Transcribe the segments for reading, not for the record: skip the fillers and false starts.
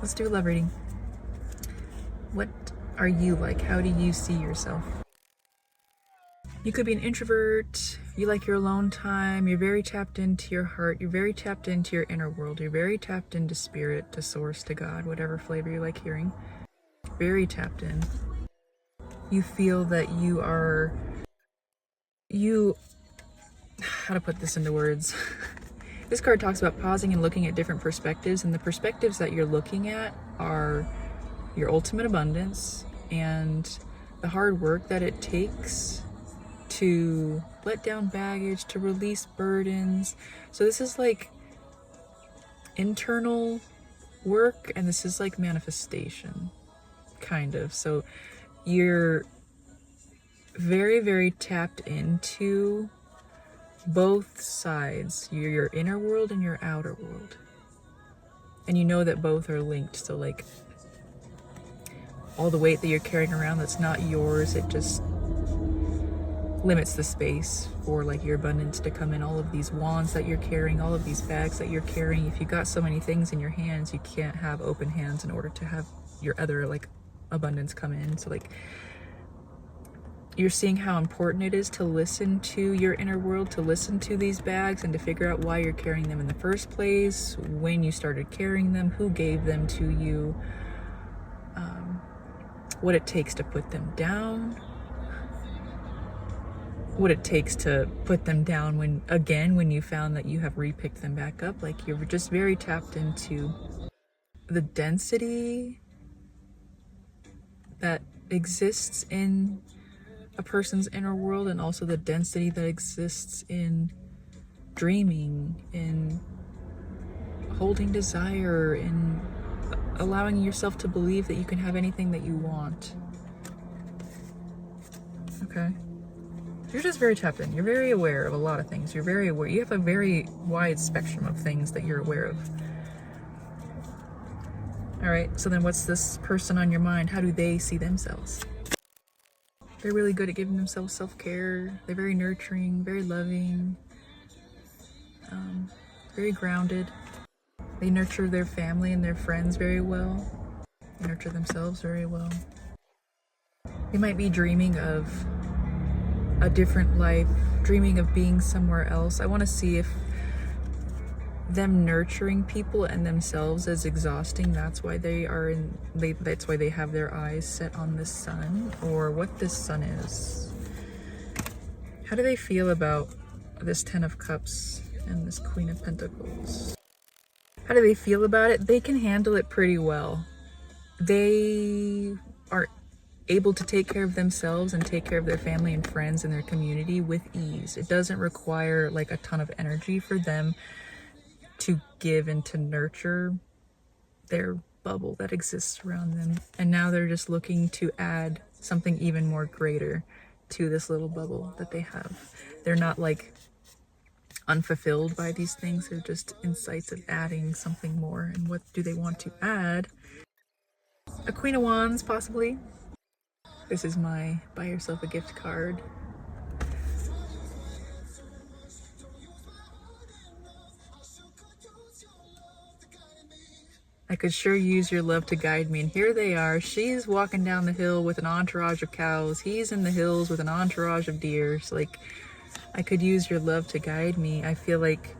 Let's do a love reading. What are you like? How do you see yourself? You could be an introvert, you like your alone time, you're very tapped into your heart, you're very tapped into your inner world, you're very tapped into spirit, to source, to God, whatever flavor you like hearing. Very tapped in. You feel that how to put this into words? This card talks about pausing and looking at different perspectives, and the perspectives that you're looking at are your ultimate abundance and the hard work that it takes to let down baggage, to release burdens. So this is like internal work, and this is like manifestation, kind of. So you're very, very tapped into both sides, your inner world and your outer world. And you know that both are linked. So like all the weight that you're carrying around that's not yours, it just limits the space for like your abundance to come in. All of these wands that you're carrying, all of these bags that you're carrying, if you got so many things in your hands, you can't have open hands in order to have your other like abundance come in. So like you're seeing how important it is to listen to your inner world, to listen to these bags and to figure out why you're carrying them in the first place, when you started carrying them, who gave them to you, what it takes to put them down, what it takes to put them down when you found that you have repicked them back up. Like you're just very tapped into the density that exists in a person's inner world, and also the density that exists in dreaming, in holding desire, in allowing yourself to believe that you can have anything that you want. Okay? You're just very tapped in. You're very aware of a lot of things. You're very aware. You have a very wide spectrum of things that you're aware of. All right, so then what's this person on your mind? How do they see themselves? They're really good at giving themselves self-care. They're very nurturing, very loving, very grounded. They nurture their family and their friends very well. They nurture themselves very well. They might be dreaming of a different life, dreaming of being somewhere else. I want to see if them nurturing people and themselves is exhausting. That's why that's why they have their eyes set on the sun, or what this sun is. How do they feel about this 10 of Cups and this Queen of Pentacles? How do they feel about it? They can handle it pretty well. They are able to take care of themselves and take care of their family and friends and their community with ease. It doesn't require like a ton of energy for them to give and to nurture their bubble that exists around them. And now they're just looking to add something even more greater to this little bubble that they have. They're not like unfulfilled by these things. They're just insights of adding something more. And what do they want to add? A Queen of Wands, possibly. This is my buy yourself a gift card. I could sure use your love to guide me. And here they are. She's walking down the hill with an entourage of cows. He's in the hills with an entourage of deer. So like, I could use your love to guide me. I feel like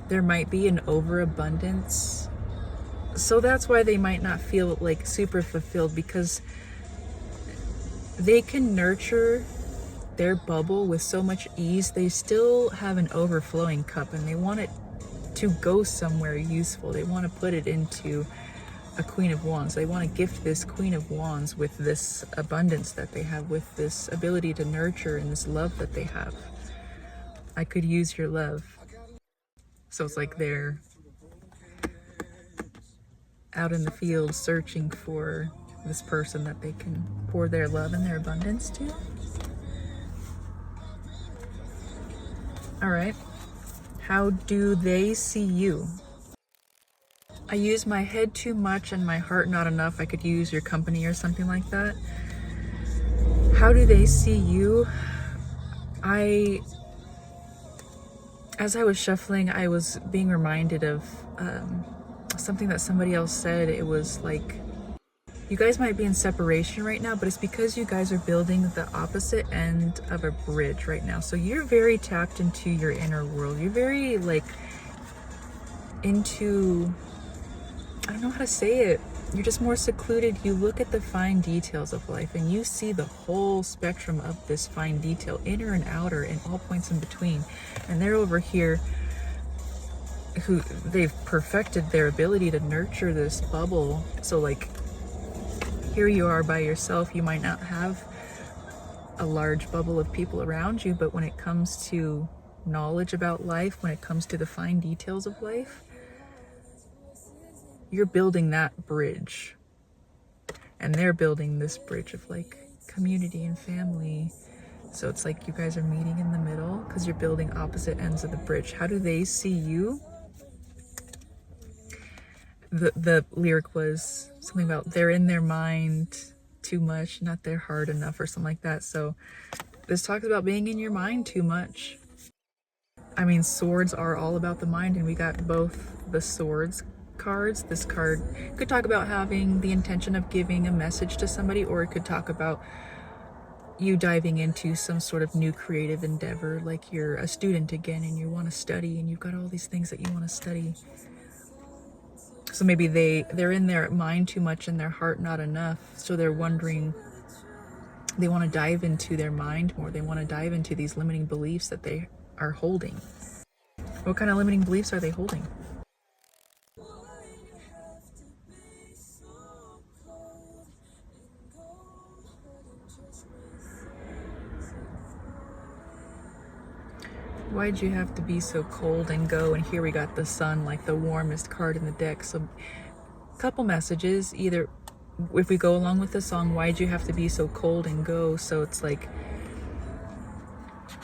there might be an overabundance. So that's why they might not feel like super fulfilled, because they can nurture their bubble with so much ease. They still have an overflowing cup, and they want it to go somewhere useful. They want to put it into a Queen of Wands. They want to gift this Queen of Wands with this abundance that they have, with this ability to nurture and this love that they have. I could use your love. So it's like they're out in the field searching for this person that they can pour their love and their abundance to. All right. How do they see you? I use my head too much and my heart not enough. I could use your company or something like that. How do they see you? As I was shuffling, I was being reminded of something that somebody else said. It was like, you guys might be in separation right now, but it's because you guys are building the opposite end of a bridge right now. So you're very tapped into your inner world. You're very like into, I don't know how to say it. You're just more secluded. You look at the fine details of life and you see the whole spectrum of this fine detail, inner and outer, and all points in between. And they're over here who they've perfected their ability to nurture this bubble. So like, here you are by yourself. You might not have a large bubble of people around you, but when it comes to knowledge about life, when it comes to the fine details of life, you're building that bridge. And they're building this bridge of like community and family. So it's like you guys are meeting in the middle because you're building opposite ends of the bridge. How do they see you? The lyric was something about they're in their mind too much, not their heart enough, or something like that. So this talks about being in your mind too much. I mean, swords are all about the mind, and we got both the swords cards. This card could talk about having the intention of giving a message to somebody, or it could talk about you diving into some sort of new creative endeavor, like you're a student again and you want to study and you've got all these things that you want to study. So maybe they're in their mind too much and their heart not enough. So they're wondering, they want to dive into their mind more. They want to dive into these limiting beliefs that they are holding. What kind of limiting beliefs are they holding? Why'd you have to be so cold and go? And here we got the sun, like the warmest card in the deck. So a couple messages, either if we go along with the song, why'd you have to be so cold and go? So it's like,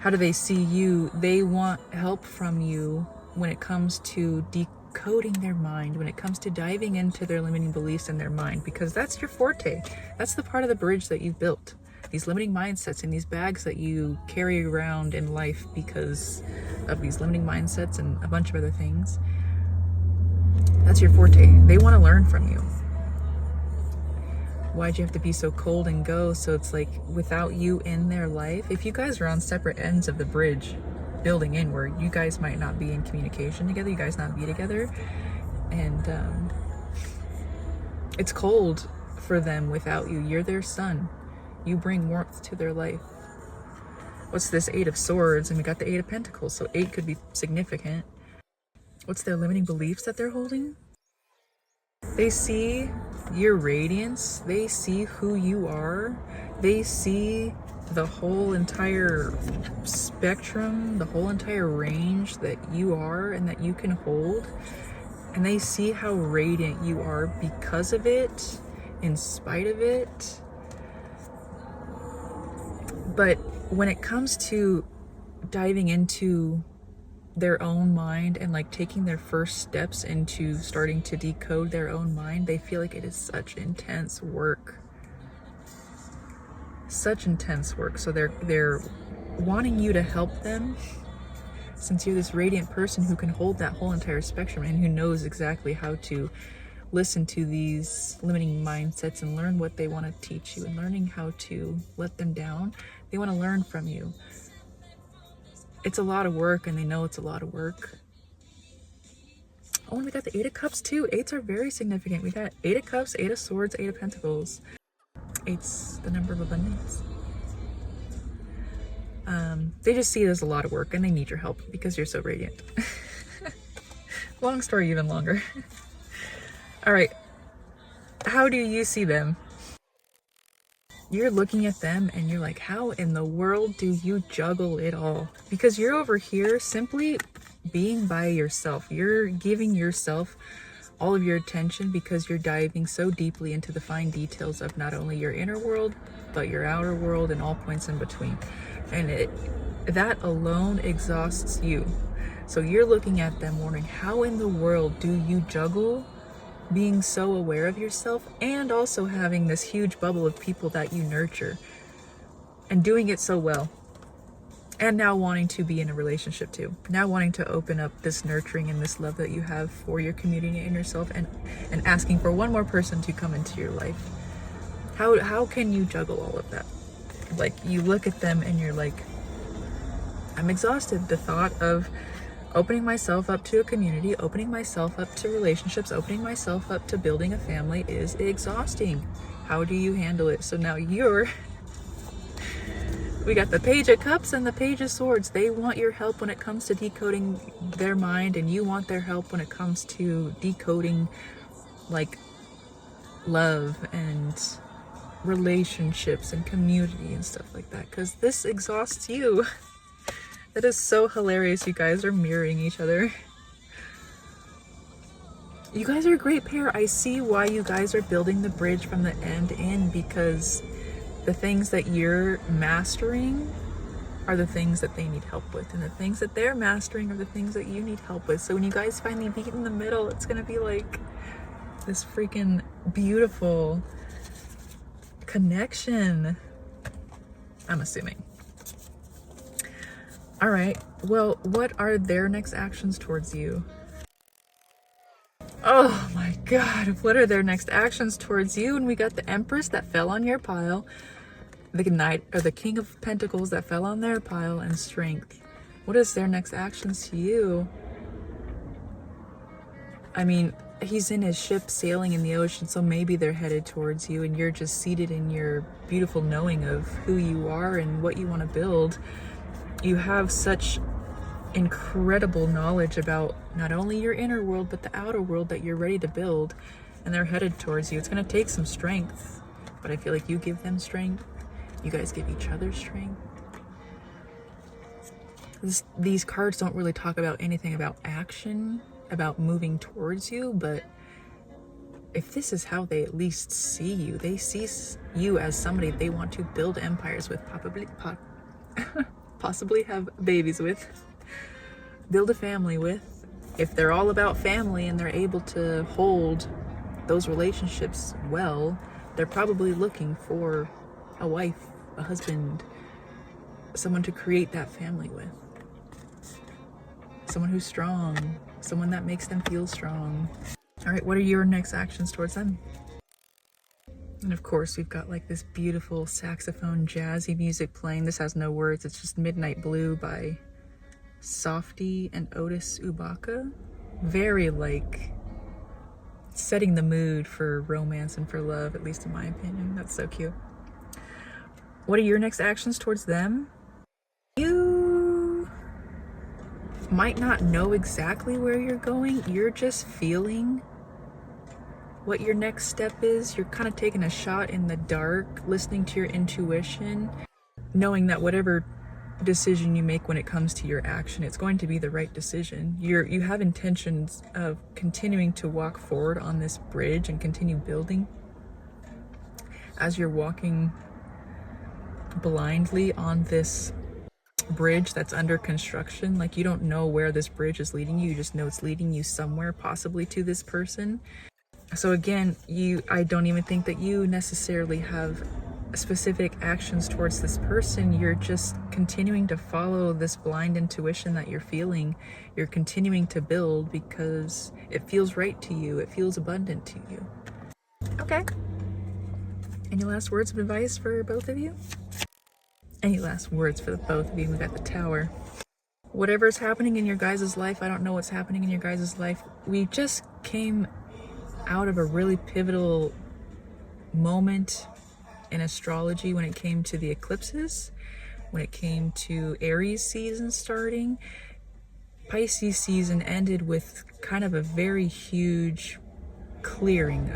how do they see you? They want help from you when it comes to decoding their mind, when it comes to diving into their limiting beliefs in their mind, because that's your forte. That's the part of the bridge that you've built. These limiting mindsets and these bags that you carry around in life because of these limiting mindsets and a bunch of other things. That's your forte. They want to learn from you. Why'd you have to be so cold and go? So it's like, without you in their life, if you guys are on separate ends of the bridge building in, where you guys might not be in communication together, you guys not be together, and it's cold for them without you. You're their sun. You bring warmth to their life. What's this? 8 of Swords, and we got the 8 of Pentacles, so 8 could be significant. What's their limiting beliefs that they're holding? They see your radiance. They see who you are. They see the whole entire spectrum, the whole entire range that you are and that you can hold. And they see how radiant you are because of it, in spite of it. But when it comes to diving into their own mind and like taking their first steps into starting to decode their own mind, they feel like it is such intense work. Such intense work. So they're wanting you to help them, since you're this radiant person who can hold that whole entire spectrum and who knows exactly how to listen to these limiting mindsets and learn what they want to teach you, and learning how to let them down. They want to learn from you. It's a lot of work, and they know it's a lot of work. Oh, and we got the 8 of Cups too. 8s are very significant. We got 8 of Cups, 8 of Swords, 8 of Pentacles. 8's the number of abundance. They just see it as a lot of work, and they need your help because you're so radiant. Long story, even longer. All right. How do you see them? You're looking at them and you're like, how in the world do you juggle it all? Because you're over here simply being by yourself. You're giving yourself all of your attention because you're diving so deeply into the fine details of not only your inner world, but your outer world and all points in between. And that alone exhausts you. So you're looking at them wondering, how in the world do you juggle being so aware of yourself and also having this huge bubble of people that you nurture, and doing it so well, And now wanting to be in a relationship too. Now wanting to open up this nurturing and this love that you have for your community and yourself, and asking for one more person to come into your life. How can you juggle all of that? Like, you look at them and you're like, I'm exhausted. The thought of opening myself up to a community, opening myself up to relationships, opening myself up to building a family is exhausting. How do you handle it? So now we got the Page of Cups and the Page of Swords. They want your help when it comes to decoding their mind, and you want their help when it comes to decoding, like, love and relationships and community and stuff like that, because this exhausts you. That is so hilarious. You guys are mirroring each other. You guys are a great pair. I see why you guys are building the bridge from the end in, because the things that you're mastering are the things that they need help with, and the things that they're mastering are the things that you need help with. So when you guys finally meet in the middle, it's gonna be like this freaking beautiful connection, I'm assuming. All right, well, what are their next actions towards you? Oh my God, what are their next actions towards you? And we got the Empress that fell on your pile, the Knight, or the King of Pentacles that fell on their pile, and Strength. What is their next actions to you? I mean, he's in his ship sailing in the ocean, so maybe they're headed towards you, and you're just seated in your beautiful knowing of who you are and what you want to build. You have such incredible knowledge about not only your inner world but the outer world that you're ready to build, and they're headed towards you. It's going to take some strength, but I feel like you give them strength. You guys give each other strength. These cards don't really talk about anything about action, about moving towards you, but if this is how they at least see you, they see you as somebody they want to build empires with, possibly have babies with, build a family with. If they're all about family and they're able to hold those relationships well, they're probably looking for a wife, a husband, someone to create that family with. Someone who's strong, someone that makes them feel strong. All right, what are your next actions towards them? And of course, we've got like this beautiful saxophone jazzy music playing. This has no words. It's just Midnight Blue by Softy and Otis Ubaka. Very like setting the mood for romance and for love, at least in my opinion. That's so cute. What are your next actions towards them? You might not know exactly where you're going. You're just feeling what your next step is. You're kind of taking a shot in the dark, listening to your intuition, knowing that whatever decision you make when it comes to your action, it's going to be the right decision. You have intentions of continuing to walk forward on this bridge and continue building. As you're walking blindly on this bridge that's under construction, like you don't know where this bridge is leading you, you just know it's leading you somewhere, possibly to this person. So again, I don't even think that you necessarily have specific actions towards this person. You're just continuing to follow this blind intuition that you're feeling. You're continuing to build because it feels right to you. It feels abundant to you. Okay. Any last words of advice for both of you? Any last words for the both of you? We got the Tower. Whatever's happening in your guys' life, I don't know what's happening in your guys' life. We just came out of a really pivotal moment in astrology when it came to the eclipses, when it came to Aries season starting. Pisces season ended with kind of a very huge clearing,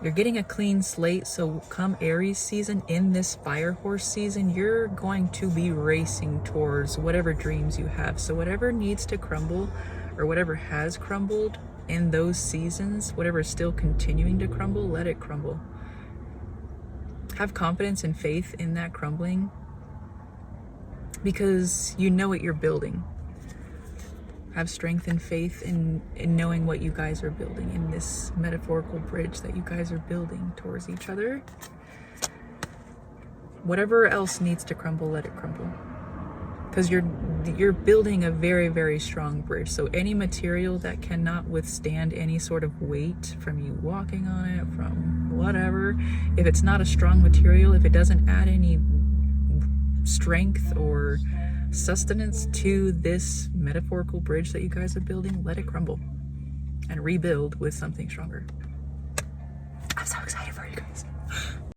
you're getting a clean slate. So come Aries season, in this fire horse season, you're going to be racing towards whatever dreams you have. So whatever needs to crumble, or whatever has crumbled in those seasons, whatever is still continuing to crumble, let it crumble. Have confidence and faith in that crumbling, because you know what you're building. Have strength and faith in knowing what you guys are building in this metaphorical bridge that you guys are building towards each other. Whatever else needs to crumble, let it crumble. because you're building a very, very strong bridge. So any material that cannot withstand any sort of weight from you walking on it, from whatever, if it's not a strong material, if it doesn't add any strength or sustenance to this metaphorical bridge that you guys are building, let it crumble and rebuild with something stronger. I'm so excited for you guys.